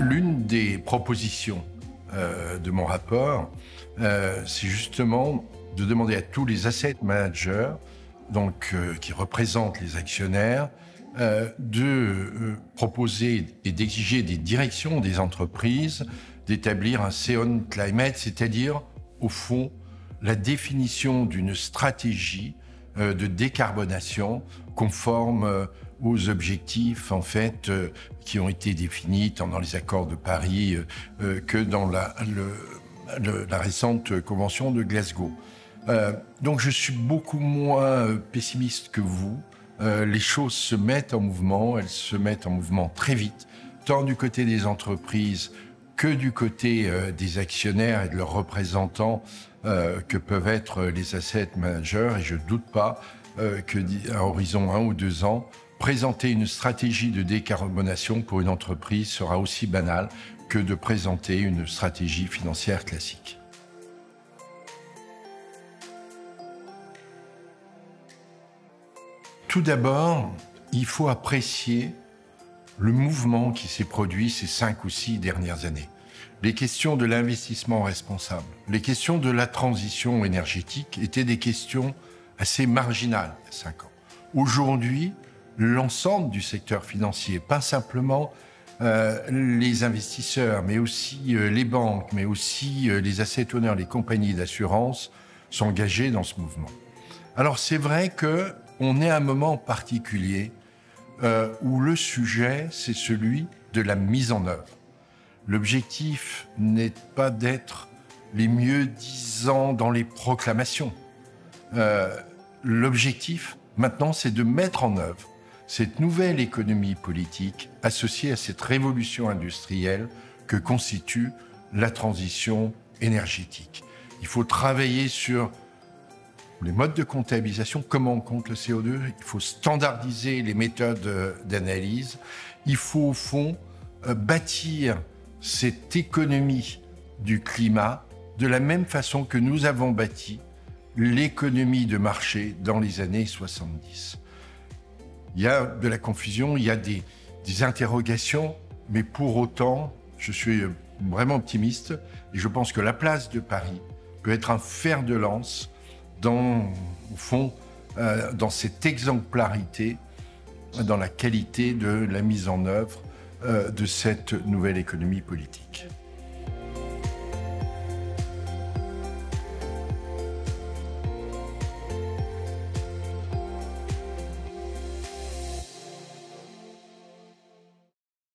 L'une des propositions de mon rapport, c'est justement de demander à tous les asset managers, qui représentent les actionnaires, de proposer et d'exiger des directions des entreprises d'établir un CO Climate, c'est-à-dire, au fond, la définition d'une stratégie de décarbonation conforme aux objectifs qui ont été définis tant dans les accords de Paris que dans la récente convention de Glasgow. Donc je suis beaucoup moins pessimiste que vous. Les choses se mettent en mouvement, elles se mettent en mouvement très vite, tant du côté des entreprises que du côté des actionnaires et de leurs représentants que peuvent être les asset managers. Et je ne doute pas qu'à horizon 1 ou 2 ans, présenter une stratégie de décarbonation pour une entreprise sera aussi banal que de présenter une stratégie financière classique. Tout d'abord, il faut apprécier le mouvement qui s'est produit ces 5 ou 6 dernières années. Les questions de l'investissement responsable, les questions de la transition énergétique étaient des questions assez marginales il y a 5 ans. Aujourd'hui, l'ensemble du secteur financier, pas simplement les investisseurs, mais aussi les banques, mais aussi les asset owners, les compagnies d'assurance, sont engagés dans ce mouvement. Alors c'est vrai qu'on est à un moment particulier où le sujet, c'est celui de la mise en œuvre. L'objectif n'est pas d'être les mieux-disants dans les proclamations. L'objectif, maintenant, c'est de mettre en œuvre cette nouvelle économie politique associée à cette révolution industrielle que constitue la transition énergétique. Il faut travailler sur les modes de comptabilisation, comment on compte le CO2, il faut standardiser les méthodes d'analyse, il faut au fond bâtir cette économie du climat de la même façon que nous avons bâti l'économie de marché dans les années 70. Il y a de la confusion, il y a des interrogations, mais pour autant, je suis vraiment optimiste et je pense que la place de Paris peut être un fer de lance dans cette exemplarité, dans la qualité de la mise en œuvre de cette nouvelle économie politique.